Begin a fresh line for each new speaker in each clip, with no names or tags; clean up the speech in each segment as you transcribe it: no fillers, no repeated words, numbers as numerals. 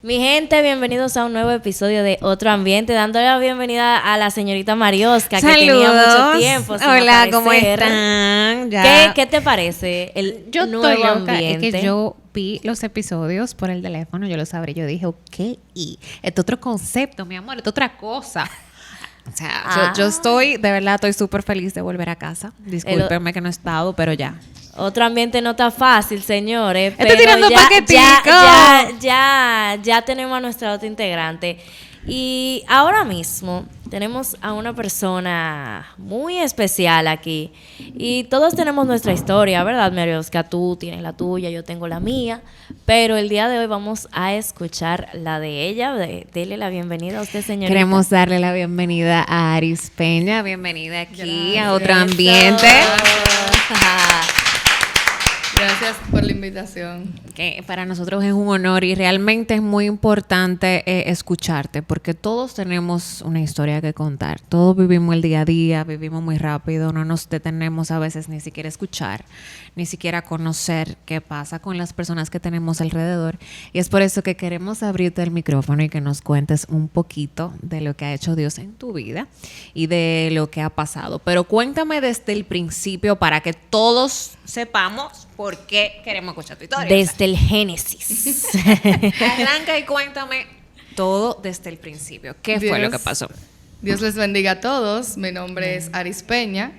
Mi gente, bienvenidos a un nuevo episodio de Otro Ambiente, dándole la bienvenida a la señorita Mariosca, que tenía mucho tiempo sin
Hola,
aparecer.
¿cómo están? Ya.
¿Qué te parece el
Yo
nuevo
estoy loca,
ambiente?
es que yo vi los episodios por el teléfono, yo lo sabré, yo dije, ok, y este otro concepto, mi amor, esta otra cosa. O sea, yo estoy, de verdad, estoy súper feliz de volver a casa. Discúlpenme que no he estado, pero ya.
Otro ambiente no está fácil, señores.
Estoy
Pero
tirando paquetico.
ya tenemos a nuestra otra integrante. Y ahora mismo tenemos a una persona muy especial aquí. Y todos tenemos nuestra historia, ¿verdad, Mariosca? Tú tienes la tuya, yo tengo la mía. Pero el día de hoy vamos a escuchar la de ella. Dele la bienvenida a usted, señorita.
Queremos darle la bienvenida a Aris Peña. Bienvenida aquí
Gracias.
a Otro Ambiente.
Gracias por la invitación.
Que para nosotros es un honor y realmente es muy importante escucharte porque todos tenemos una historia que contar. Todos vivimos el día a día, vivimos muy rápido, no nos detenemos a veces ni siquiera a escuchar, ni siquiera a conocer qué pasa con las personas que tenemos alrededor. Y es por eso que queremos abrirte el micrófono y que nos cuentes un poquito de lo que ha hecho Dios en tu vida y de lo que ha pasado. Pero cuéntame desde el principio para que todos sepamos por qué queremos escuchar tu historia.
Desde el Génesis.
Arranca y cuéntame todo desde el principio. ¿Qué fue lo que pasó?
Dios les bendiga a todos. Mi nombre es Aris Peña.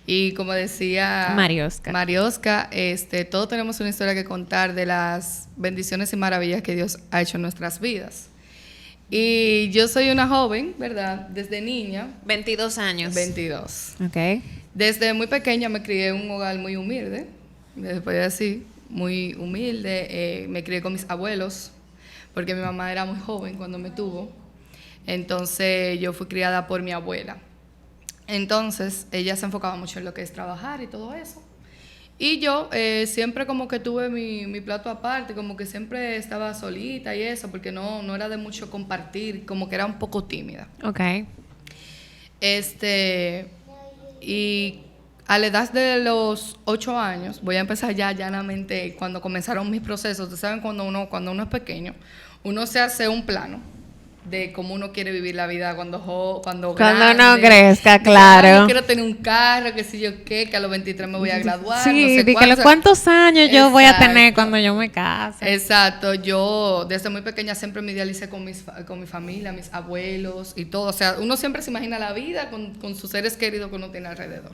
Y como decía Mariosca, todos tenemos una historia que contar de las bendiciones y maravillas que Dios ha hecho en nuestras vidas. Y yo soy una joven, ¿verdad? Desde niña.
22 años.
22.
Ok.
Desde muy pequeña me crié en un hogar muy humilde. Después de así, muy humilde. Me crié con mis abuelos, porque mi mamá era muy joven cuando me tuvo. Entonces yo fui criada por mi abuela. Entonces ella se enfocaba mucho en lo que es trabajar y todo eso. Y yo siempre como que tuve mi plato aparte, como que siempre estaba solita y eso, porque no era de mucho compartir, como que era un poco tímida.
Ok.
Y a la edad de los 8 años, voy a empezar ya llanamente, cuando comenzaron mis procesos. Ustedes saben, cuando uno es pequeño, uno se hace un plano de cómo uno quiere vivir la vida cuando grande.
uno crezca, claro.
Yo quiero tener un carro, que si yo qué, que a los 23 me voy a graduar.
Sí,
no sé
¿cuántos años yo voy a tener cuando yo me case?
Exacto, yo desde muy pequeña siempre me idealicé con mi familia, mis abuelos y todo. O sea, uno siempre se imagina la vida con sus seres queridos que uno tiene alrededor.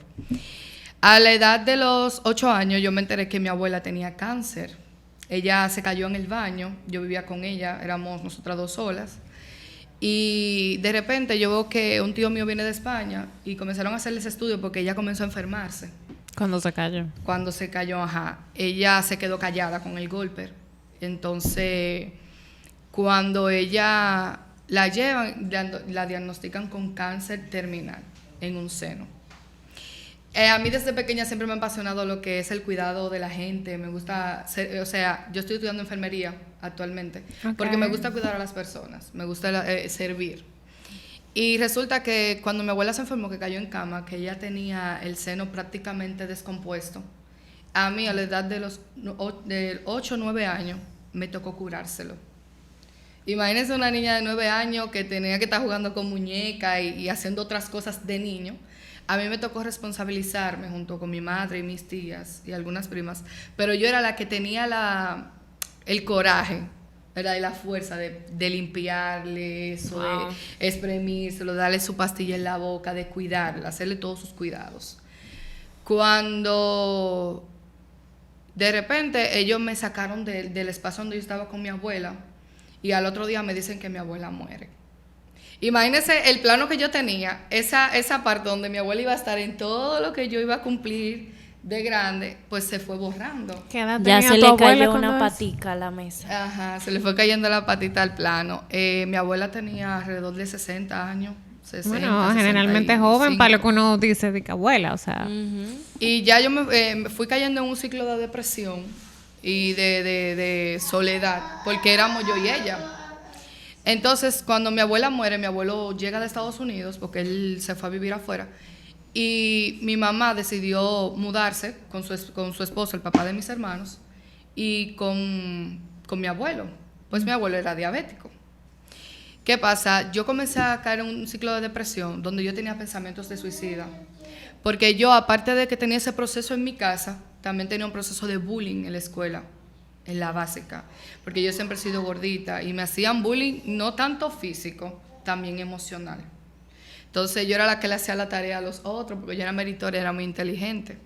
A la edad de los 8 años yo me enteré que mi abuela tenía cáncer. Ella se cayó en el baño, yo vivía con ella, éramos nosotras dos solas. Y de repente yo veo que un tío mío viene de España y comenzaron a hacerles estudios porque ella comenzó a enfermarse.
Cuando se cayó.
Cuando se cayó, ella se quedó callada con el golpe. Entonces, cuando ella la llevan, la diagnostican con cáncer terminal en un seno. A mí desde pequeña siempre me ha apasionado lo que es el cuidado de la gente. Me gusta yo estoy estudiando enfermería actualmente, porque me gusta cuidar a las personas, me gusta servir. Y resulta que cuando mi abuela se enfermó, que cayó en cama, que ella tenía el seno prácticamente descompuesto, a mí a la edad de los 8 o 9 años me tocó curárselo. Imagínense una niña de 9 años que tenía que estar jugando con muñecas y haciendo otras cosas de niño. A mí me tocó responsabilizarme junto con mi madre y mis tías y algunas primas, pero yo era la que tenía el coraje, ¿verdad? Y la fuerza de limpiarle eso, de exprimírselo, darle su pastilla en la boca, de cuidarla, hacerle todos sus cuidados. Cuando de repente ellos me sacaron del espacio donde yo estaba con mi abuela y al otro día me dicen que mi abuela muere. Imagínense el plano que yo tenía, esa parte donde mi abuela iba a estar en todo lo que yo iba a cumplir de grande, pues se fue borrando.
Ya se le cayó una patica a la mesa.
Ajá, se le fue cayendo la patita al plano. Mi abuela tenía alrededor de 60 años. 60,
bueno, generalmente joven para lo que uno dice de que abuela, o sea.
Y ya yo me fui cayendo en un ciclo de depresión y de soledad, porque éramos yo y ella. Entonces, cuando mi abuela muere, mi abuelo llega de Estados Unidos, porque él se fue a vivir afuera, y mi mamá decidió mudarse con su esposo, el papá de mis hermanos, y con mi abuelo. Pues mi abuelo era diabético. ¿Qué pasa? Yo comencé a caer en un ciclo de depresión donde yo tenía pensamientos de suicida. Porque yo, aparte de que tenía ese proceso en mi casa, también tenía un proceso de bullying en la escuela, en la básica. Porque yo siempre he sido gordita y me hacían bullying no tanto físico, también emocional. Entonces yo era la que le hacía la tarea a los otros porque yo era meritoria, era muy inteligente.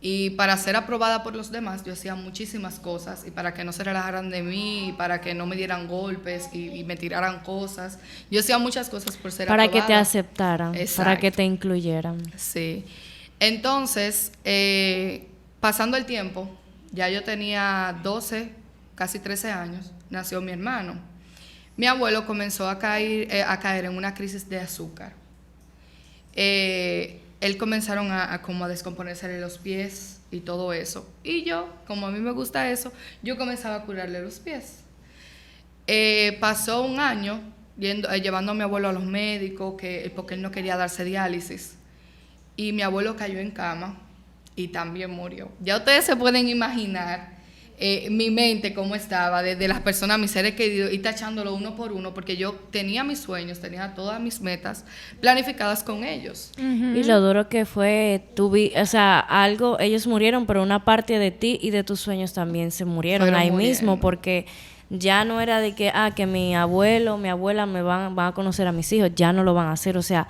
Y para ser aprobada por los demás, yo hacía muchísimas cosas y para que no se relajaran de mí, y para que no me dieran golpes y me tiraran cosas. Yo hacía muchas cosas por ser
Para
aprobada.
que te aceptaran,
Exacto.
para que te incluyeran.
Sí. Entonces, pasando el tiempo, ya yo tenía 12, casi 13 años, nació mi hermano. Mi abuelo comenzó a caer en una crisis de azúcar. Él comenzaron como a descomponerse los pies y todo eso. Y yo, como a mí me gusta eso, yo comenzaba a curarle los pies. Pasó un año llevando a mi abuelo a los médicos porque él no quería darse diálisis. Y mi abuelo cayó en cama y también murió. Ya ustedes se pueden imaginar mi mente cómo estaba, desde las personas, mis seres queridos, y tachándolo uno por uno, porque yo tenía mis sueños, tenía todas mis metas planificadas con ellos.
Y lo duro que fue, o sea, ellos murieron, pero una parte de ti y de tus sueños también se murieron
Fueron
ahí
muriendo.
mismo, porque ya no era de que mi abuelo, mi abuela van a conocer a mis hijos, ya no lo van a hacer, o sea,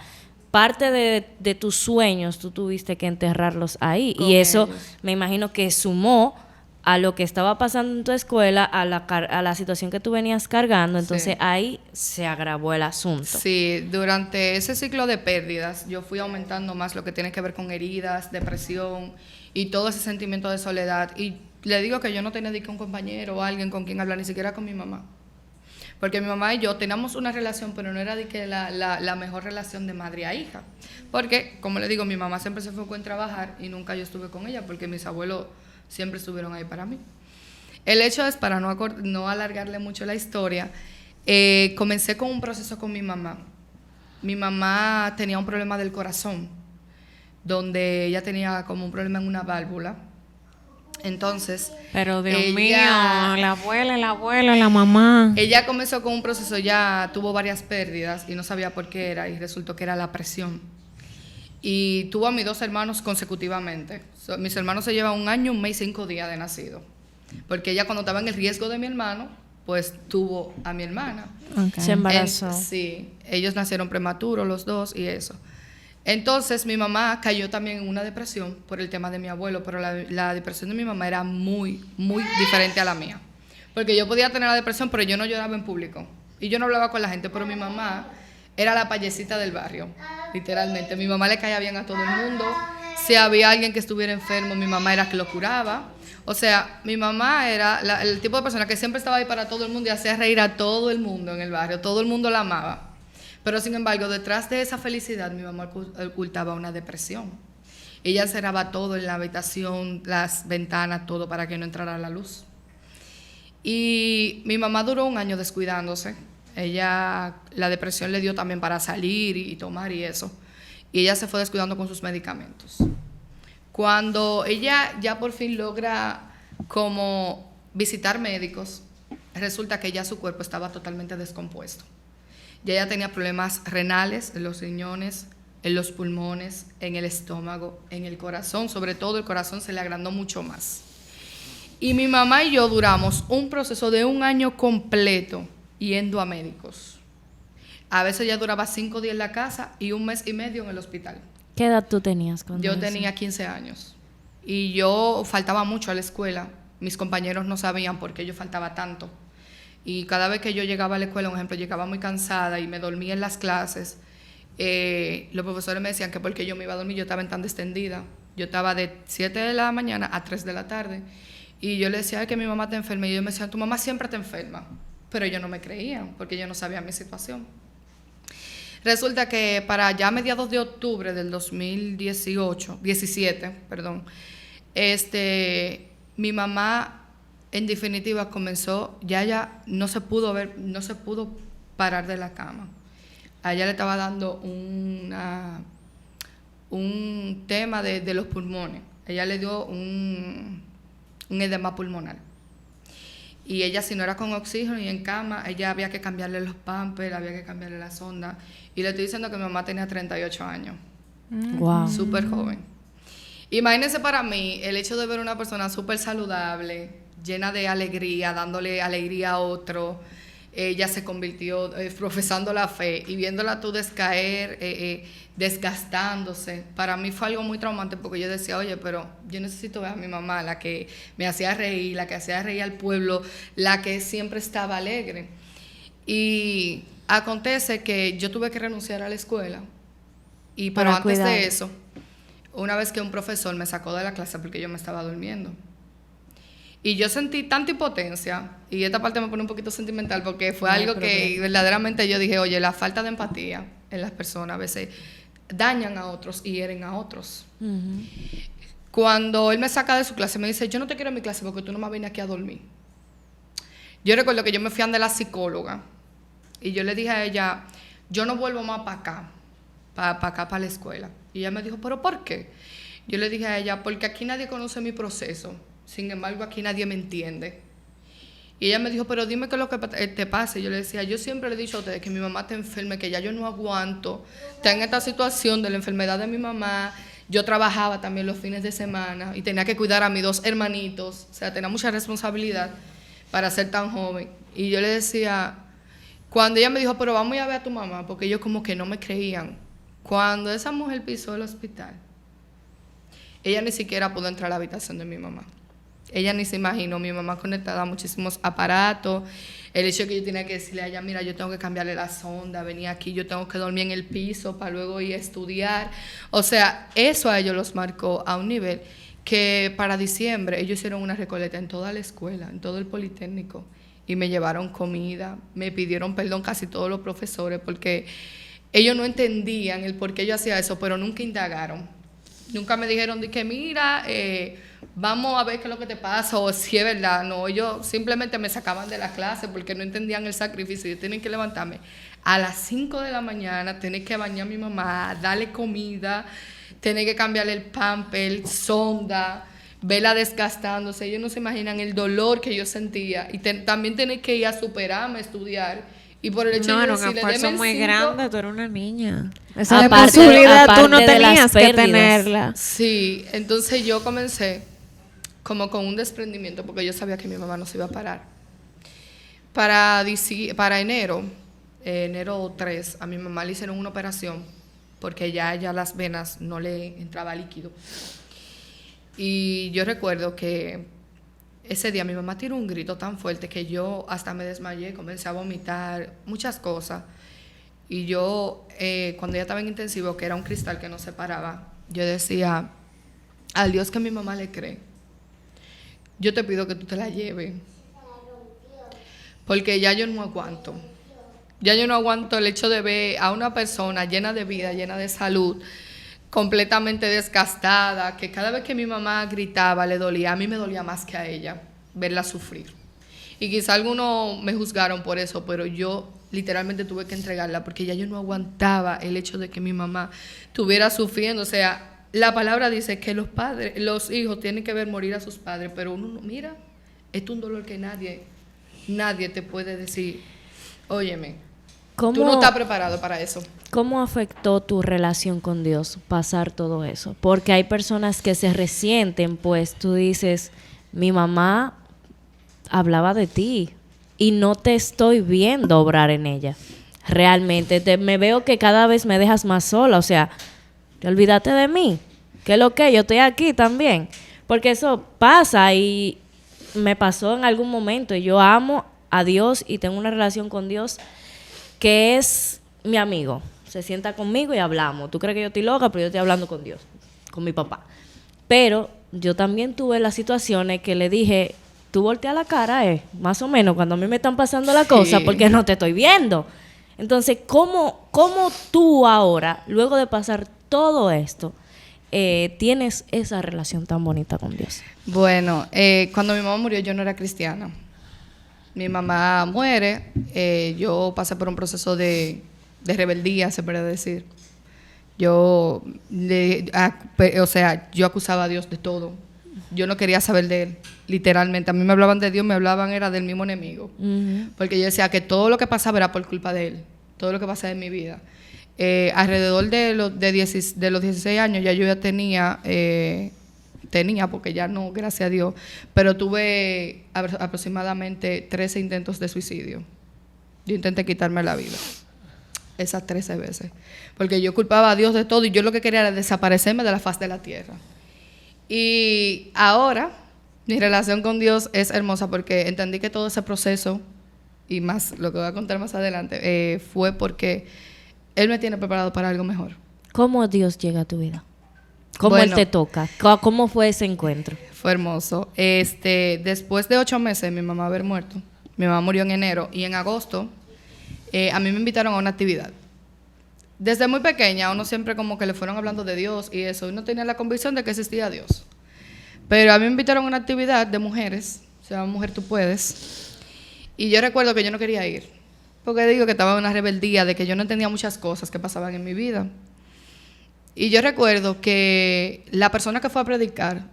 parte de tus sueños tú tuviste que enterrarlos ahí,
Con
y eso
ellos.
me imagino que sumó a lo que estaba pasando en tu escuela, a la situación que tú venías cargando, entonces
Sí.
ahí se agravó el asunto.
Sí, durante ese ciclo de pérdidas, yo fui aumentando más lo que tiene que ver con heridas, depresión y todo ese sentimiento de soledad. Y le digo que yo no tenía ni que un compañero o alguien con quien hablar, ni siquiera con mi mamá. Porque mi mamá y yo teníamos una relación, pero no era de que la mejor relación de madre a hija. Porque, como le digo, mi mamá siempre se fue a trabajar y nunca yo estuve con ella porque mis abuelos siempre estuvieron ahí para mí. El hecho es, para no alargarle mucho la historia, comencé con un proceso con mi mamá. Mi mamá tenía un problema del corazón, donde ella tenía como un problema en una válvula. Entonces,
Pero Dios
ella-
mío, la abuela, el abuelo, la mamá.
Ella comenzó con un proceso, ya tuvo varias pérdidas y no sabía por qué era, y resultó que era la presión. Y tuvo a mis 2 hermanos consecutivamente. Mis hermanos se llevan 1 año, 1 mes y 5 días de nacido. Porque ella, cuando estaba en el riesgo de mi hermano, pues tuvo a mi hermana.
Okay.
Se embarazó.
Sí, ellos nacieron prematuros los 2 y eso. Entonces mi mamá cayó también en una depresión por el tema de mi abuelo, pero la depresión de mi mamá era muy, muy diferente a la mía. Porque yo podía tener la depresión, pero yo no lloraba en público. Y yo no hablaba con la gente, pero mi mamá era la payasita del barrio, literalmente. Mi mamá le caía bien a todo el mundo. Si había alguien que estuviera enfermo, mi mamá era que lo curaba. O sea, mi mamá era el tipo de persona que siempre estaba ahí para todo el mundo y hacía reír a todo el mundo en el barrio. Todo el mundo la amaba. Pero sin embargo, detrás de esa felicidad, mi mamá ocultaba una depresión. Ella cerraba todo en la habitación, las ventanas, todo, para que no entrara la luz. Y mi mamá duró 1 año descuidándose. La depresión le dio también para salir y tomar y eso. Y ella se fue descuidando con sus medicamentos. Cuando ella ya por fin logra como visitar médicos, resulta que ya su cuerpo estaba totalmente descompuesto. Ya ella tenía problemas renales en los riñones, en los pulmones, en el estómago, en el corazón. Sobre todo el corazón se le agrandó mucho más. Y mi mamá y yo duramos un proceso de 1 año completo yendo a médicos. A veces ya duraba 5 días en la casa y 1 mes y medio en el hospital.
¿Qué edad tú tenías cuando
Yo
eso?
tenía 15 años y yo faltaba mucho a la escuela. Mis compañeros no sabían por qué yo faltaba tanto. Y cada vez que yo llegaba a la escuela, por ejemplo, llegaba muy cansada y me dormía en las clases, los profesores me decían que porque yo me iba a dormir, yo estaba en tan extendida. Yo estaba de 7 de la mañana a 3 de la tarde. Y yo le decía que mi mamá está enferma. Y ellos me decían, tu mamá siempre está enferma. Pero ellos no me creían porque ellos no sabían mi situación. Resulta que para ya mediados de octubre del 17, mi mamá en definitiva comenzó, ya no se pudo parar de la cama. A ella le estaba dando un tema de los pulmones. Ella le dio un edema pulmonar. Y ella, si no era con oxígeno y en cama, ella había que cambiarle los pampers, había que cambiarle la sonda. Y le estoy diciendo que mi mamá tenía 38 años.
Wow.
Súper joven. Imagínense para mí el hecho de ver una persona súper saludable, llena de alegría, dándole alegría a otro. Ella se convirtió profesando la fe y viéndola tú descaer, desgastándose. Para mí fue algo muy traumante porque yo decía, oye, pero yo necesito ver a mi mamá, la que me hacía reír, la que hacía reír al pueblo, la que siempre estaba alegre. Y acontece que yo tuve que renunciar a la escuela. Pero
Para
antes
cuidar.
de eso, una vez que un profesor me sacó de la clase porque yo me estaba durmiendo. Y yo sentí tanta impotencia, y esta parte me pone un poquito sentimental porque fue algo que verdaderamente yo dije, oye, la falta de empatía en las personas a veces dañan a otros y hieren a otros.
Ujú.
Cuando él me saca de su clase, me dice, yo no te quiero en mi clase porque tú no me vienes aquí a dormir. Yo recuerdo que yo me fui a donde la psicóloga y yo le dije a ella, yo no vuelvo más para acá, para la escuela. Y ella me dijo, ¿pero por qué? Yo le dije a ella, porque aquí nadie conoce mi proceso. Sin embargo, aquí nadie me entiende. Y ella me dijo, pero dime qué es lo que te pasa. Y yo le decía, yo siempre le he dicho a ustedes que mi mamá está enferma, que ya yo no aguanto. Está en esta situación de la enfermedad de mi mamá. Yo trabajaba también los fines de semana y tenía que cuidar a mis 2 hermanitos. O sea, tenía mucha responsabilidad para ser tan joven. Y yo le decía, cuando ella me dijo, pero vamos a ir a ver a tu mamá, porque ellos como que no me creían. Cuando esa mujer pisó el hospital, ella ni siquiera pudo entrar a la habitación de mi mamá. Ella ni se imaginó, mi mamá conectada a muchísimos aparatos, el hecho de que yo tenía que decirle a ella, mira, yo tengo que cambiarle la sonda, venía aquí, yo tengo que dormir en el piso para luego ir a estudiar. O sea, eso a ellos los marcó a un nivel que para diciembre ellos hicieron una recoleta en toda la escuela, en todo el Politécnico, y me llevaron comida, me pidieron perdón casi todos los profesores, porque ellos no entendían el por qué yo hacía eso, pero nunca indagaron. Nunca me dijeron de que mira, vamos a ver qué es lo que te pasa o si es verdad. No, ellos simplemente me sacaban de la clase porque no entendían el sacrificio. Yo tenía que levantarme a las 5 de la mañana, tener que bañar a mi mamá, darle comida, tener que cambiarle el pamper, sonda, verla desgastándose. Ellos no se imaginan el dolor que yo sentía y también tener que ir a superarme, a estudiar. Y por el hecho de
era un
decirle,
esfuerzo
deme el
muy
5,
grande, tú eres una niña. Esa
Aparte-
responsabilidad tú
aparte
no
de las
tenías que
pérdidas.
tenerla.
Sí, entonces yo comencé como con un desprendimiento porque yo sabía que mi mamá no se iba a parar. Para enero 3, a mi mamá le hicieron una operación porque ya las venas no le entraba líquido. Y yo recuerdo que ese día mi mamá tiró un grito tan fuerte que yo hasta me desmayé, comencé a vomitar, muchas cosas. Y yo, cuando ella estaba en intensivo, que era un cristal que no se paraba, yo decía, al Dios que mi mamá le cree, yo te pido que tú te la lleves. Porque ya yo no aguanto. Ya yo no aguanto el hecho de ver a una persona llena de vida, llena de salud, completamente desgastada, que cada vez que mi mamá gritaba le dolía, a mí me dolía más que a ella verla sufrir. Y quizá algunos me juzgaron por eso, pero yo literalmente tuve que entregarla porque ya yo no aguantaba el hecho de que mi mamá estuviera sufriendo. O sea, la palabra dice que los hijos tienen que ver morir a sus padres, pero uno no, mira, esto es un dolor que nadie te puede decir, óyeme, tú no estás preparado para eso.
¿Cómo afectó tu relación con Dios pasar todo eso? Porque hay personas que se resienten, pues tú dices, mi mamá hablaba de ti y no te estoy viendo obrar en ella. Realmente, me veo que cada vez me dejas más sola, o sea, te olvidaste de mí. ¿Qué es lo que? Yo estoy aquí también. Porque eso pasa y me pasó en algún momento. Y yo amo a Dios y tengo una relación con Dios que es mi amigo. Se sienta conmigo y hablamos. Tú crees que yo estoy loca, pero yo estoy hablando con Dios, con mi papá. Pero yo también tuve las situaciones que le dije, tú voltea la cara, más o menos, cuando a mí me están pasando las cosas, porque no te estoy viendo. Entonces, ¿cómo tú ahora, luego de pasar todo esto, tienes esa relación tan bonita con Dios?
Bueno, cuando mi mamá murió yo no era cristiana. Mi mamá muere, yo pasé por un proceso de rebeldía, se puede decir. Yo acusaba a Dios de todo. yo no quería saber de él, literalmente. A mí me hablaban de Dios, me hablaban era del mismo enemigo. Porque yo decía que todo lo que pasaba era por culpa de él, todo lo que pasaba en mi vida. Alrededor de los 16 años ya yo ya tenía, porque ya no, gracias a Dios, pero tuve aproximadamente 13 intentos de suicidio. Yo intenté quitarme la vida esas 13 veces, porque yo culpaba a Dios de todo y yo lo que quería era desaparecerme de la faz de la tierra. Y ahora mi relación con Dios es hermosa porque entendí que todo ese proceso, y más lo que voy a contar más adelante, fue porque Él me tiene preparado para algo mejor.
¿Cómo Dios llega a tu vida? ¿Cómo
Bueno,
Él te toca? ¿Cómo fue ese encuentro?
Fue hermoso. Después de 8 meses mi mamá haber muerto, mi mamá murió en enero, y en agosto a mí me invitaron a una actividad. Desde muy pequeña uno siempre como que le fueron hablando de Dios y eso, y uno tenía la convicción de que existía Dios. Pero a mí me invitaron a una actividad de mujeres, se llama Mujer Tú Puedes, y yo recuerdo que yo no quería ir, porque digo que estaba en una rebeldía de que yo no entendía muchas cosas que pasaban en mi vida. Y yo recuerdo que la persona que fue a predicar,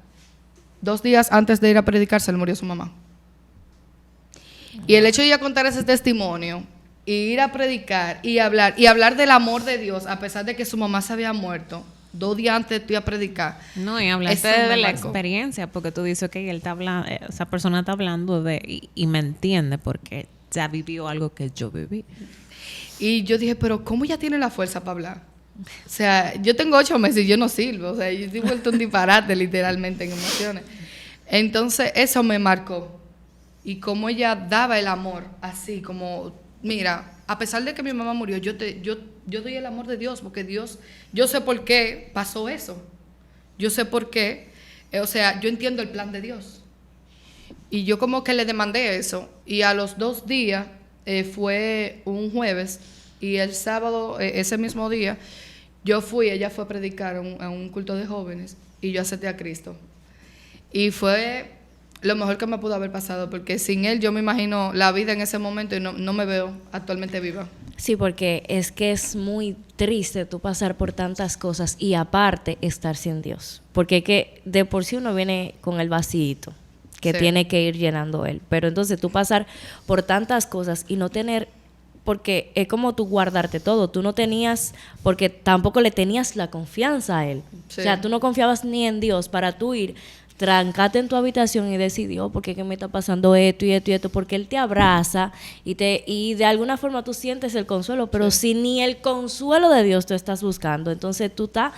2 días antes de ir a predicar, se le murió su mamá. Y el hecho de ir a contar ese testimonio, y ir a predicar y hablar del amor de Dios, a pesar de que su mamá se había muerto, 2 días antes de ir a predicar.
No, y hablaste
eso me
de la
marcó.
experiencia, porque tú dices que él está hablando, esa persona está hablando y me entiende porque ya vivió algo que yo viví.
Y yo dije, pero ¿cómo ella tiene la fuerza para hablar? O sea, yo tengo 8 meses y yo no sirvo. O sea, yo estoy vuelto un disparate literalmente en emociones. Entonces, eso me marcó. Y cómo ella daba el amor, así como, mira, a pesar de que mi mamá murió, yo doy el amor de Dios, porque Dios, yo sé por qué pasó eso. Yo sé por qué. O sea, yo entiendo el plan de Dios. Y yo como que le demandé eso. Y a los 2 días, fue un jueves, y el sábado, ese mismo día, ella fue a predicar a un culto de jóvenes, y yo acepté a Cristo. Y fue lo mejor que me pudo haber pasado, porque sin Él yo me imagino la vida en ese momento y no me veo actualmente viva.
Sí, porque es que es muy triste tú pasar por tantas cosas y aparte estar sin Dios. Porque es que de por sí uno viene con el vacío que
Sí.
tiene que ir llenando Él. Pero entonces tú pasar por tantas cosas y no tener, porque es como tú guardarte todo. Tú no tenías, porque tampoco le tenías la confianza a Él.
Sí.
O sea, tú no confiabas ni en Dios para tú ir, trancate en tu habitación y decir, oh, ¿por qué que me está pasando esto y esto y esto? Porque Él te abraza y de alguna forma tú sientes el consuelo, pero si ni el consuelo de Dios tú estás buscando, entonces tú estás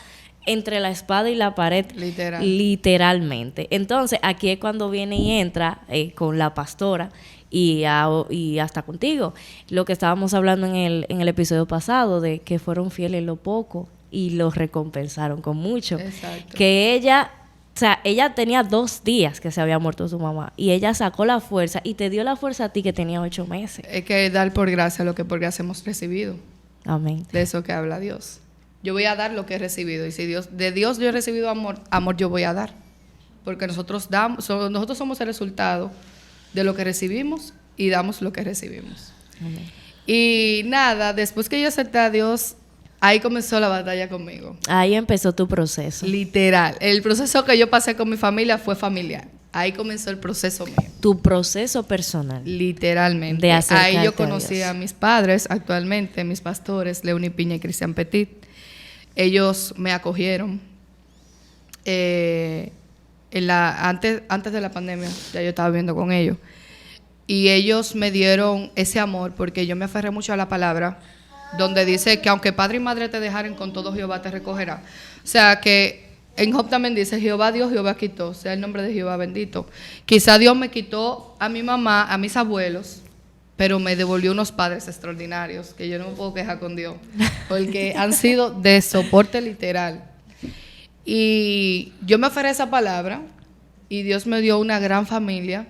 entre la espada y la pared, literalmente. Entonces aquí es cuando viene y entra con la pastora y hasta contigo, lo que estábamos hablando en el episodio pasado, de que fueron fieles en lo poco y los recompensaron con mucho.
Exacto.
Que ella... O sea, ella tenía 2 días que se había muerto su mamá y ella sacó la fuerza y te dio la fuerza a ti que tenía 8 meses.
Es que dar por gracia lo que por gracia hemos recibido.
Amén.
De eso que habla Dios. Yo voy a dar lo que he recibido. Y si de Dios yo he recibido amor yo voy a dar. Porque nosotros somos el resultado de lo que recibimos y damos lo que recibimos.
Amén.
Y nada, después que yo acepté a Dios, ahí comenzó la batalla conmigo.
Ahí empezó tu proceso.
Literal. El proceso que yo pasé con mi familia fue familiar. Ahí comenzó el proceso mío.
Tu proceso personal.
Literalmente.
De acercarte
Ahí yo
a
conocí
Dios.
a mis padres actualmente, mis pastores, Leonie Piña y Cristian Petit. Ellos me acogieron. Antes de la pandemia, ya yo estaba viviendo con ellos. Y ellos me dieron ese amor porque yo me aferré mucho a la palabra, donde dice que aunque padre y madre te dejaren, con todo Jehová te recogerá. O sea que en Job también dice, Jehová dio, Jehová quitó, sea el nombre de Jehová bendito. Quizá Dios me quitó a mi mamá, a mis abuelos, pero me devolvió unos padres extraordinarios, que yo no me puedo quejar con Dios, porque han sido de soporte literal. Y yo me aferré a esa palabra, y Dios me dio una gran familia,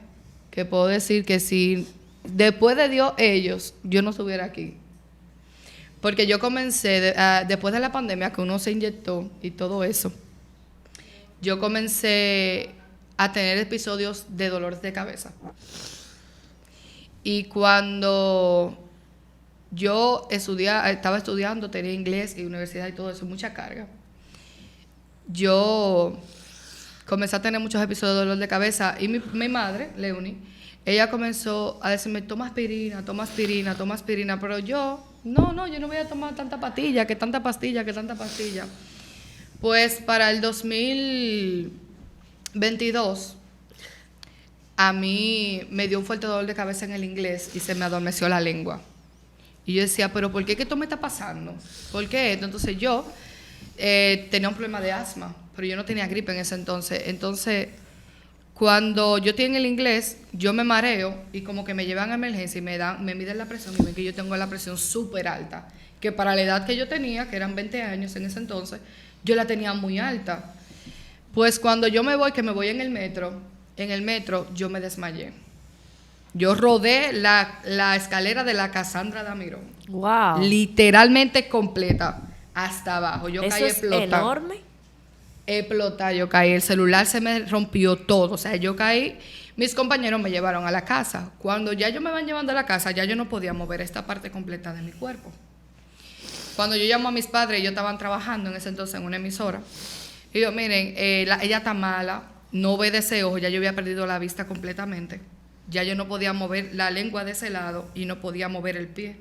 que puedo decir que si después de Dios ellos, yo no estuviera aquí. Porque yo comencé, después de la pandemia, que uno se inyectó y todo eso, yo comencé a tener episodios de dolores de cabeza. Y cuando yo estaba estudiando, tenía inglés y universidad y todo eso, mucha carga, yo comencé a tener muchos episodios de dolor de cabeza y mi madre, Leonie, ella comenzó a decirme, toma aspirina, toma aspirina, toma aspirina, pero yo no voy a tomar tanta pastilla, que tanta pastilla. Pues para el 2022 a mí me dio un fuerte dolor de cabeza en el inglés y se me adormeció la lengua. Y yo decía, pero ¿por qué que esto me está pasando? ¿Por qué esto? Entonces yo tenía un problema de asma, pero yo no tenía gripe en ese entonces. Entonces, cuando yo estoy en el inglés, yo me mareo y como que me llevan a emergencia y me miden la presión y ven que yo tengo la presión súper alta, que para la edad que yo tenía, que eran 20 años en ese entonces, yo la tenía muy alta. Pues cuando yo me voy, que me voy en el metro yo me desmayé. Yo rodé la escalera de la Cassandra Damirón.
Wow.
Literalmente completa, hasta abajo. Yo caí explotada.
¿Es enorme?
Explota, yo caí, el celular se me rompió todo, o sea, yo caí, mis compañeros me llevaron a la casa. Cuando ya yo me van llevando a la casa, ya yo no podía mover esta parte completa de mi cuerpo. Cuando yo llamo a mis padres, ellos estaban trabajando en ese entonces en una emisora, y yo, miren, ella está mala, no ve de ese ojo, ya yo había perdido la vista completamente, ya yo no podía mover la lengua de ese lado y no podía mover el pie.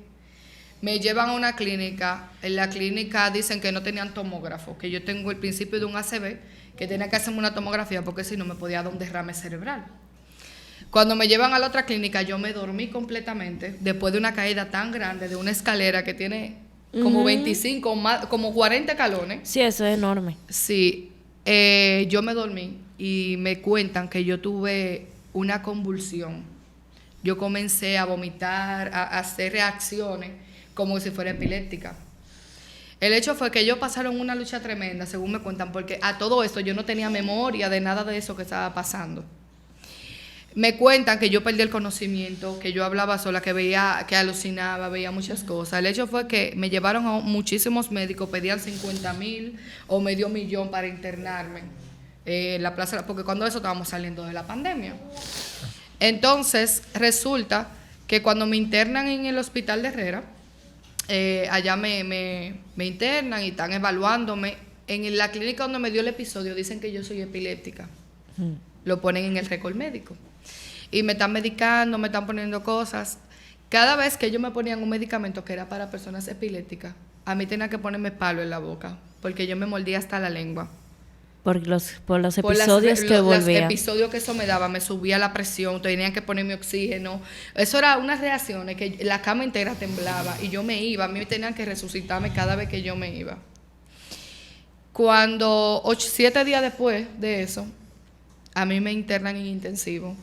Me llevan a una clínica, en la clínica dicen que no tenían tomógrafo, que yo tengo el principio de un ACV, que tenía que hacerme una tomografía porque si no me podía dar un derrame cerebral. Cuando me llevan a la otra clínica, yo me dormí completamente, después de una caída tan grande, de una escalera que tiene como 25, como 40 escalones.
Sí, eso es enorme.
Sí, yo me dormí y me cuentan que yo tuve una convulsión. Yo comencé a vomitar, a hacer reacciones, como si fuera epiléptica. El hecho fue que ellos pasaron una lucha tremenda, según me cuentan, porque a todo esto yo no tenía memoria de nada de eso que estaba pasando. Me cuentan que yo perdí el conocimiento, que yo hablaba sola, que veía, que alucinaba, veía muchas cosas. El hecho fue que me llevaron a muchísimos médicos, pedían 50,000 o $500,000 para internarme en la plaza, porque cuando eso estábamos saliendo de la pandemia. Entonces, resulta que cuando me internan en el hospital de Herrera, allá me internan y están evaluándome. En la clínica donde me dio el episodio dicen que yo soy epiléptica. Lo ponen en el récord médico. Y me están medicando, me están poniendo cosas. Cada vez que ellos me ponían un medicamento que era para personas epilépticas, a mí tenía que ponerme palo en la boca, porque yo me mordía hasta la lengua.
Por los episodios que volvían.
Los episodios que eso me daba, me subía la presión, tenían que ponerme oxígeno. Eso era unas reacciones que la cama entera temblaba y yo me iba. A mí tenían que resucitarme cada vez que yo me iba. Cuando 7 días después de eso, a mí me internan en intensivo.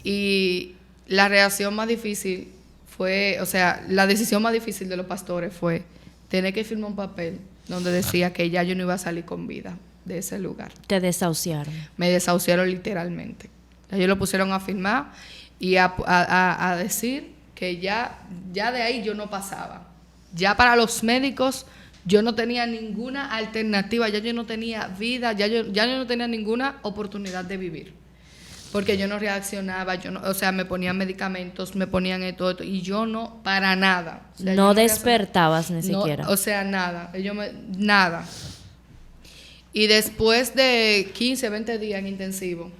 Y la reacción más difícil fue, o sea, la decisión más difícil de los pastores fue tener que firmar un papel donde decía que ya yo no iba a salir con vida de ese lugar.
Te desahuciaron.
Me desahuciaron literalmente. Ellos lo pusieron a firmar y a decir que ya de ahí yo no pasaba. Ya para los médicos yo no tenía ninguna alternativa, ya yo no tenía vida, ya yo no tenía ninguna oportunidad de vivir. Porque yo no reaccionaba, o sea, me ponían medicamentos, me ponían esto, y yo no, para nada. O sea,
no despertabas ni siquiera.
O sea, nada. Nada. Y después de 15, 20 días en intensivo,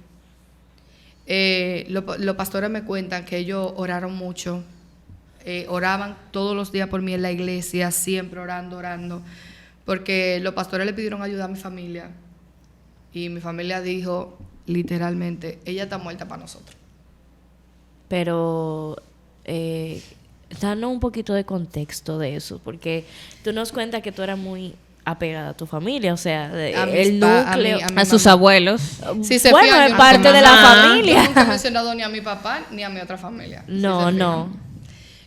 los pastores me cuentan que ellos oraron mucho. Oraban todos los días por mí en la iglesia, siempre orando. Porque los pastores le pidieron ayuda a mi familia. Y mi familia dijo, literalmente, ella está muerta para nosotros.
Pero danos un poquito de contexto de eso, porque tú nos cuentas que tú eras muy apegada a tu familia, o sea, el núcleo,
a sus abuelos.
Sí, se
bueno, es parte de la familia.
Yo nunca he mencionado ni a mi papá ni a mi otra familia.
No.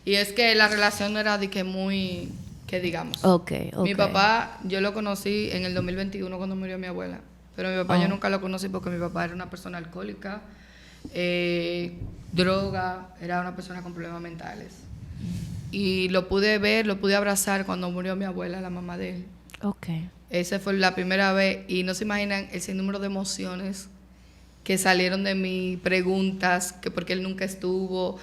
Y es que la relación no era de que muy, que digamos.
Okay.
Mi papá, yo lo conocí en el 2021 cuando murió mi abuela. Pero mi papá yo nunca lo conocí porque mi papá era una persona alcohólica, droga, era una persona con problemas mentales. Y lo pude ver, lo pude abrazar cuando murió mi abuela, la mamá de él.
Okay.
Esa fue la primera vez y no se imaginan el sinnúmero de emociones que salieron de mí, preguntas, que por qué él nunca estuvo,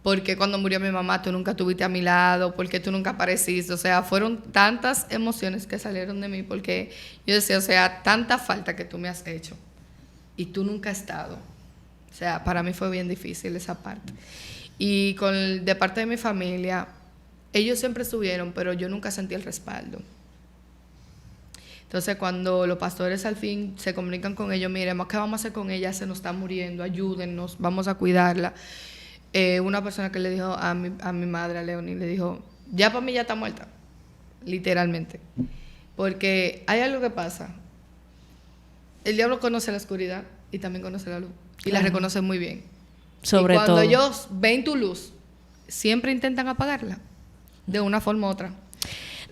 por qué cuando murió mi mamá tú nunca estuviste a mi lado, por qué tú nunca apareciste. O sea, fueron tantas emociones que salieron de mí porque yo decía, o sea, tanta falta que tú me has hecho. y tú nunca has estado. O sea, para mí fue bien difícil esa parte. Y de parte de mi familia, ellos siempre estuvieron, pero yo nunca sentí el respaldo. Entonces, cuando los pastores al fin se comunican con ellos, miren, ¿qué vamos a hacer con ella? Se nos está muriendo, ayúdennos, vamos a cuidarla. Una persona que le dijo a mi madre, a Leonie, le dijo, ya para mí ya está muerta, literalmente. Porque hay algo que pasa. El diablo conoce la oscuridad y también conoce la luz. Y la reconoce muy bien.
Sobre todo.
Y cuando ellos ven tu luz, siempre intentan apagarla, de una forma u otra.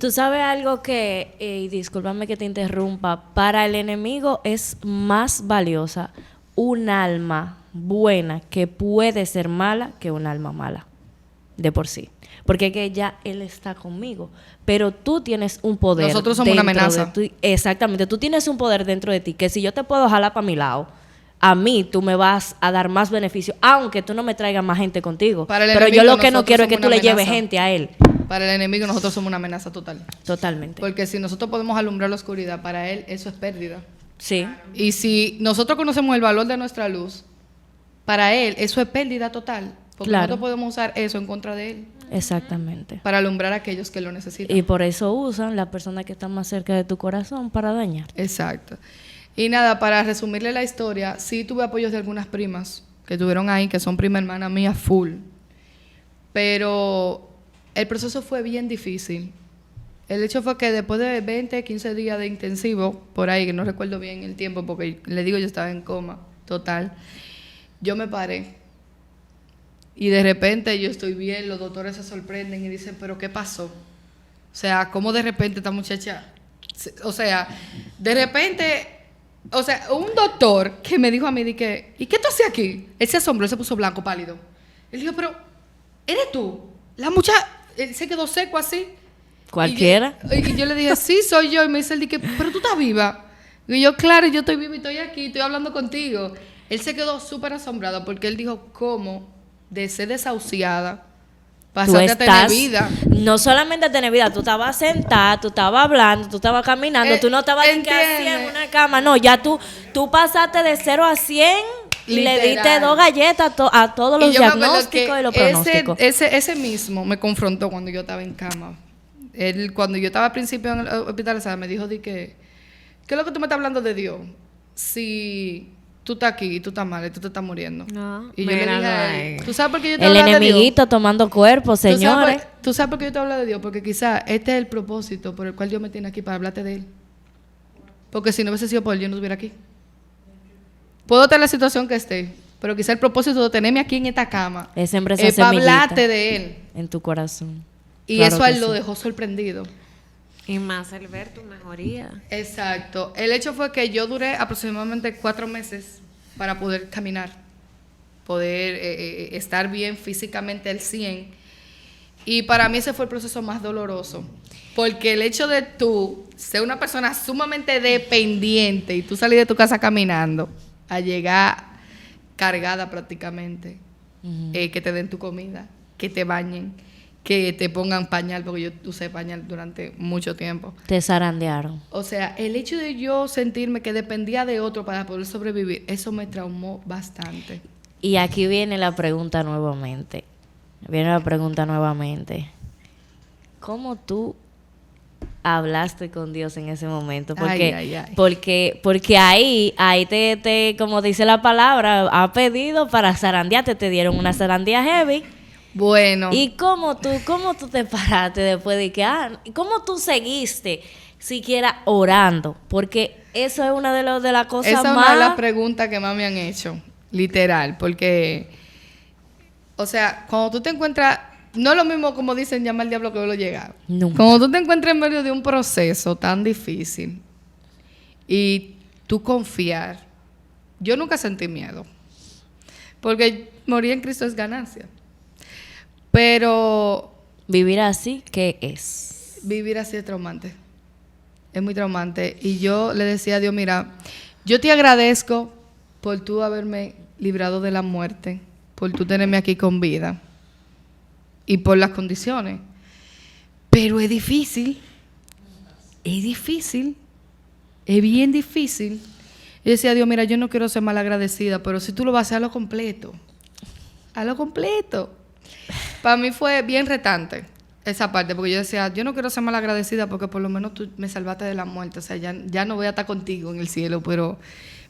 Tú sabes algo que, y discúlpame que te interrumpa, para el enemigo es más valiosa un alma buena que puede ser mala que un alma mala, de por sí. Porque es que ya él está conmigo, pero tú tienes un poder.
Nosotros somos una amenaza.
Exactamente, tú tienes un poder dentro de ti, que si yo te puedo jalar para mi lado, a mí tú me vas a dar más beneficio, aunque tú no me traigas más gente contigo. Pero yo lo que no quiero es que tú le lleves gente a él.
Para el enemigo nosotros somos una amenaza total.
Totalmente.
Porque si nosotros podemos alumbrar la oscuridad, para él eso es pérdida.
Sí.
Y si nosotros conocemos el valor de nuestra luz, para él eso es pérdida total. Porque nosotros podemos usar eso en contra de él.
Exactamente.
Para alumbrar a aquellos que lo necesitan.
Y por eso usan las personas que están más cerca de tu corazón para dañar.
Exacto. Y nada, para resumirle la historia, sí tuve apoyos de algunas primas que estuvieron ahí, que son prima hermana mía full. Pero el proceso fue bien difícil. El hecho fue que después de 20, 15 días de intensivo, por ahí, que no recuerdo bien el tiempo, porque le digo yo estaba en coma total, yo me paré. Y de repente yo estoy bien, los doctores se sorprenden y dicen, ¿pero qué pasó? O sea, ¿cómo de repente esta muchacha? O sea, de repente... O sea, un doctor que me dijo a mí, ¿y qué tú haces aquí? Él se asombró, él se puso blanco, pálido. Él dijo, pero, ¿eres tú? La muchacha, él se quedó seco así.
¿Cualquiera?
Y yo le dije, sí, soy yo. Y me dice, él dije, pero tú estás viva. Y yo, claro, yo estoy viva y estoy aquí, estoy hablando contigo. Él se quedó súper asombrado porque él dijo, ¿cómo de ser desahuciada pasaste a tener vida?
No solamente a tener vida, tú estabas sentada, tú estabas hablando, tú estabas caminando, tú no estabas en una cama, no, ya tú pasaste de 0 a 100 y le diste 2 galletas a todos los diagnósticos y los pronósticos.
Ese mismo me confrontó cuando yo estaba en cama. Él, cuando yo estaba al principio en el hospital, me dijo, ¿qué es lo que tú me estás hablando de Dios? Si tú estás aquí y tú estás mal y tú te estás muriendo.
No,
y yo le dije a él, ¿tú sabes por qué yo te hablo
de Dios? El enemiguito
tomando
tomando cuerpo, señores.
¿Tú sabes por qué yo te hablo de Dios? Porque quizás este es el propósito por el cual Dios me tiene aquí, para hablarte de Él. Porque si no hubiese sido por Él, yo no estuviera aquí. Puedo estar en la situación que esté, pero quizás el propósito de tenerme aquí en esta cama
es
para hablarte de Él.
En tu corazón.
Y claro, eso a Él lo dejó sorprendido.
Y más el ver tu mejoría.
Exacto. El hecho fue que yo duré aproximadamente 4 meses para poder caminar, poder estar bien físicamente al 100. Y para mí ese fue el proceso más doloroso. Porque el hecho de tú ser una persona sumamente dependiente y tú salir de tu casa caminando a llegar cargada prácticamente, que te den tu comida, que te bañen, que te pongan pañal, porque yo usé pañal durante mucho tiempo.
Te zarandearon.
O sea, el hecho de yo sentirme que dependía de otro para poder sobrevivir, eso me traumó bastante.
Y aquí viene la pregunta nuevamente. ¿Cómo tú hablaste con Dios en ese momento? Porque, porque ahí te, como dice la palabra, ha pedido para zarandearte, te dieron una zarandía heavy.
Bueno.
¿Y cómo tú te paraste después de que, cómo tú seguiste siquiera orando? Porque eso es una de las cosas más...
Esa es una de las preguntas que más me han hecho, literal, porque, o sea, cuando tú te encuentras, no es lo mismo como dicen, llama al diablo que lo llega.
Nunca.
Cuando tú te encuentras en medio de un proceso tan difícil y tú confiar, yo nunca sentí miedo, porque morir en Cristo es ganancia. Pero
vivir así, ¿qué es?
Vivir así es traumante. Es muy traumante. Y yo le decía a Dios, mira, yo te agradezco por tú haberme librado de la muerte, por tú tenerme aquí con vida y por las condiciones. Pero es difícil. Es bien difícil. Y decía, Dios, mira, yo no quiero ser malagradecida, pero si tú lo vas a hacer, hazlo completo. Hazlo completo. Para mí fue bien retante esa parte, porque yo decía, yo no quiero ser malagradecida porque por lo menos tú me salvaste de la muerte, o sea, ya no voy a estar contigo en el cielo, pero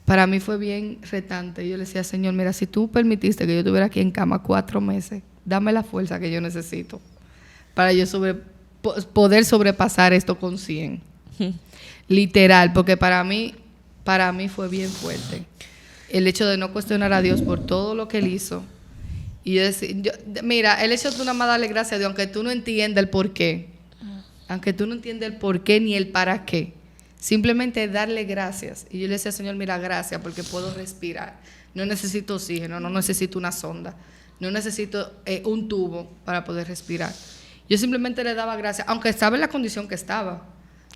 para mí fue bien retante. Yo le decía, Señor, mira, si tú permitiste que yo estuviera aquí en cama 4 meses, dame la fuerza que yo necesito para yo poder sobrepasar esto con 100. Literal, porque para mí fue bien fuerte el hecho de no cuestionar a Dios por todo lo que Él hizo. Y yo decía, mira, el hecho de tú nada más darle gracias a Dios, aunque tú no entiendas el por qué, aunque tú no entiendas el por qué ni el para qué, simplemente darle gracias. Y yo le decía, Señor, mira, gracias porque puedo respirar. No necesito oxígeno, no necesito una sonda, no necesito un tubo para poder respirar. Yo simplemente le daba gracias, aunque estaba en la condición que estaba.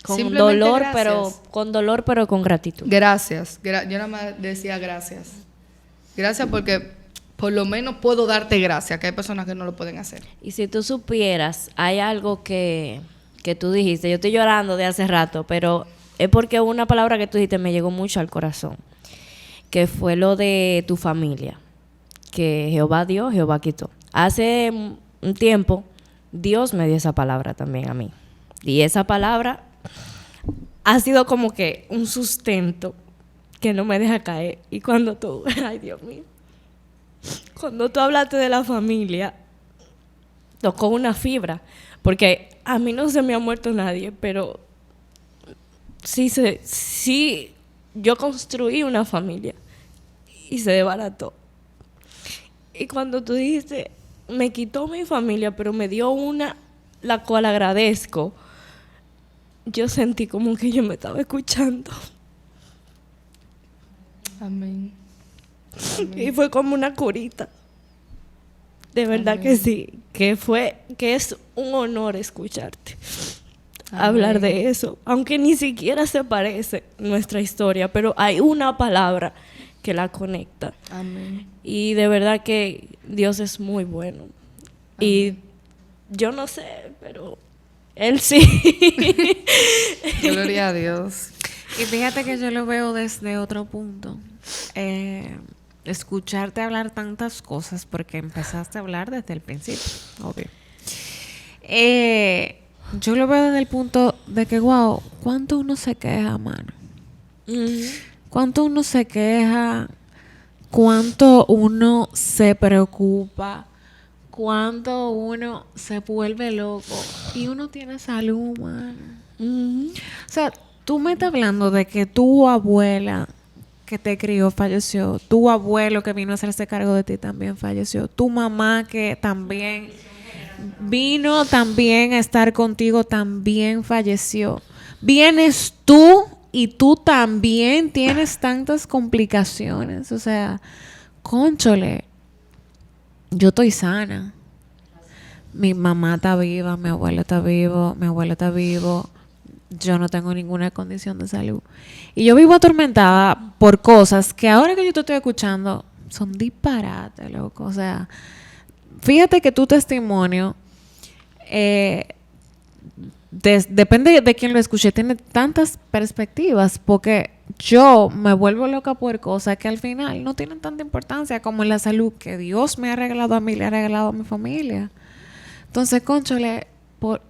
Con dolor, pero con gratitud.
Gracias. Yo nada más decía gracias. Gracias porque por lo menos puedo darte gracias, que hay personas que no lo pueden hacer.
Y si tú supieras, hay algo que tú dijiste, yo estoy llorando de hace rato, pero es porque una palabra que tú dijiste me llegó mucho al corazón, que fue lo de tu familia, que Jehová dio, Jehová quitó. Hace un tiempo, Dios me dio esa palabra también a mí. Y esa palabra ha sido como que un sustento que no me deja caer. Y cuando tú, ay Dios mío, cuando tú hablaste de la familia, tocó una fibra, porque a mí no se me ha muerto nadie, pero sí yo construí una familia y se desbarató. Y cuando tú dijiste, me quitó mi familia, pero me dio una, la cual agradezco, yo sentí como que yo me estaba escuchando.
Amén.
Y fue como una curita. De verdad
Amén.
que sí, que es un honor escucharte.
Amén.
Hablar de eso, aunque ni siquiera se parece nuestra historia, pero hay una palabra que la conecta.
Amén.
Y de verdad que Dios es muy bueno.
Amén.
Y yo no sé, pero Él sí.
Gloria a Dios.
Y fíjate que yo lo veo desde otro punto. Escucharte hablar tantas cosas, porque empezaste a hablar desde el principio, obvio. Yo lo veo desde el punto de que, wow, ¿cuánto uno se queja, mano? ¿Cuánto uno se queja? ¿Cuánto uno se preocupa? ¿Cuánto uno se vuelve loco? Y uno tiene salud, mano. O sea, tú me estás hablando de que tu abuela que te crió falleció, tu abuelo que vino a hacerse cargo de ti también falleció, tu mamá que también vino también a estar contigo también falleció. Vienes tú y tú también tienes tantas complicaciones. O sea, cónchole, yo estoy sana. Mi mamá está viva, mi abuela está vivo, mi abuela está vivo. Yo no tengo ninguna condición de salud. Y yo vivo atormentada por cosas que ahora que yo te estoy escuchando son disparates, loco. O sea, fíjate que tu testimonio, depende de quién lo escuche, tiene tantas perspectivas, porque yo me vuelvo loca por cosas que al final no tienen tanta importancia como la salud que Dios me ha regalado a mí, le ha regalado a mi familia. Entonces, cónchale,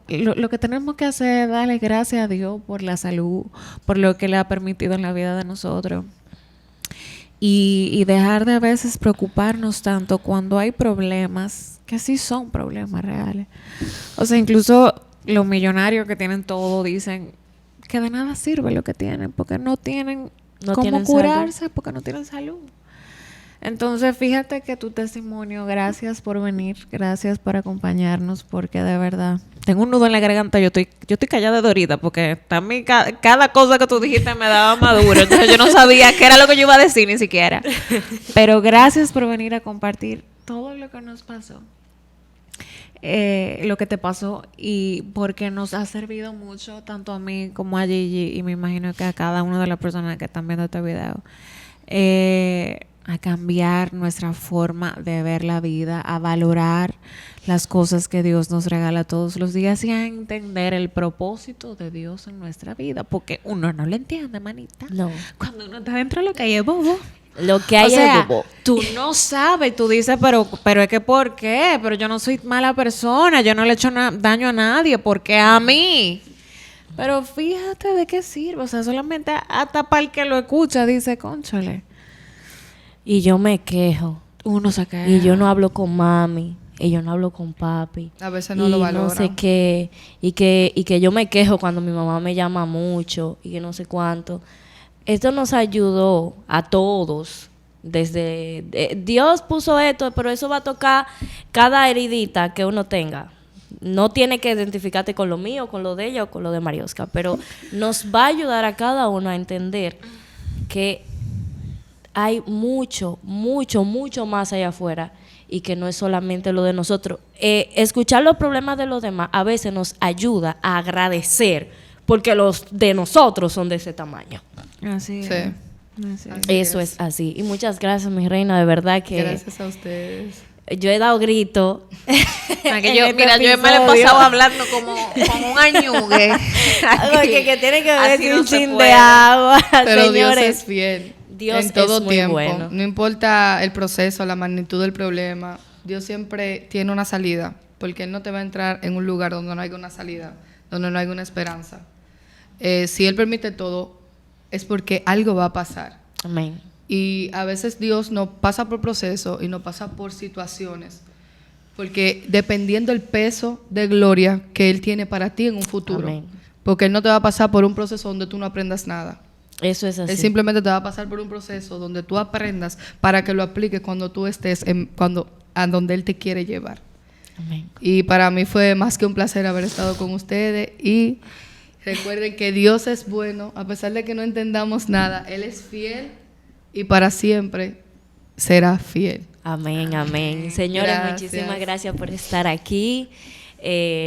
lo que tenemos que hacer es darle gracias a Dios por la salud, por lo que le ha permitido en la vida de nosotros. Y dejar de a veces preocuparnos tanto cuando hay problemas, que sí son problemas reales. O sea, incluso los millonarios que tienen todo dicen que de nada sirve lo que tienen, porque no tienen cómo curarse, salud. Porque no tienen salud. Entonces, fíjate que tu testimonio, gracias por venir, gracias por acompañarnos, porque de verdad, tengo un nudo en la garganta, yo estoy callada de ahorita, porque también cada cosa que tú dijiste me daba maduro, entonces yo no sabía qué era lo que yo iba a decir ni siquiera. Pero gracias por venir a compartir todo lo que nos pasó, lo que te pasó, y porque nos ha servido mucho, tanto a mí como a Gigi, y me imagino que a cada una de las personas que están viendo este video, a cambiar nuestra forma de ver la vida, a valorar las cosas que Dios nos regala todos los días y a entender el propósito de Dios en nuestra vida, porque uno no lo entiende, manita.
No.
Cuando uno está dentro de lo que hay es bobo.
Lo que hay
O sea,
es bobo.
tú no sabes, tú dices, pero es que ¿por qué? Pero yo no soy mala persona, yo no le he hecho daño a nadie, ¿por qué a mí? Pero fíjate de qué sirve, o sea, solamente hasta para el que lo escucha dice, cónchale.
Y yo me quejo.
Uno se queda.
Y yo no hablo con mami. Y yo no hablo con papi.
A veces no lo valoran.
No sé qué. Y que yo me quejo cuando mi mamá me llama mucho. Y que no sé cuánto. Esto nos ayudó a todos. Desde Dios puso esto, pero eso va a tocar cada heridita que uno tenga. No tiene que identificarte con lo mío, con lo de ella o con lo de Mariosca, pero nos va a ayudar a cada uno a entender que hay mucho, mucho, mucho más allá afuera y que no es solamente lo de nosotros. Escuchar los problemas de los demás a veces nos ayuda a agradecer porque los de nosotros son de ese tamaño.
Así
Sí.
es. Así es.
Así
Eso es así. Y muchas gracias, mi reina, de verdad que
Gracias a ustedes.
yo he dado grito.
Ah, que
en
yo,
este
mira, yo me la he
episodio.
pasado hablando como un añugue.
Porque que tiene que
Así
beber
no
un
se
chin de
puede.
agua,
Pero Dios
señores.
es fiel.
Dios
en todo
es muy
tiempo.
bueno.
No importa el proceso, la magnitud del problema. Dios siempre tiene una salida. Porque Él no te va a entrar en un lugar donde no haya una salida, donde no haya una esperanza. Si Él permite todo, es porque algo va a pasar.
Amén.
Y a veces Dios no pasa por procesos y no pasa por situaciones. Porque dependiendo el peso de gloria que Él tiene para ti en un futuro.
Amén.
Porque Él no te va a pasar por un proceso donde tú no aprendas nada.
Eso es así.
Él simplemente te va a pasar por un proceso donde tú aprendas para que lo apliques cuando tú estés a donde Él te quiere llevar.
Amén.
Y para mí fue más que un placer haber estado con ustedes. Y recuerden que Dios es bueno, a pesar de que no entendamos nada. Él es fiel y para siempre será fiel.
Amén, amén. Señores,
Gracias.
muchísimas gracias por estar aquí.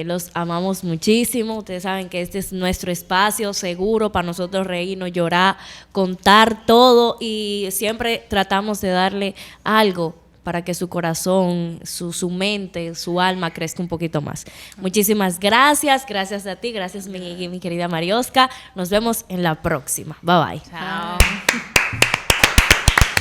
Los amamos muchísimo. Ustedes saben que este es nuestro espacio seguro para nosotros reírnos, llorar, contar todo y siempre tratamos de darle algo para que su corazón, su mente, su alma crezca un poquito más. Muchísimas gracias. Gracias a ti. Gracias mi querida Mariosca. Nos vemos en la próxima. Bye bye.
Chao.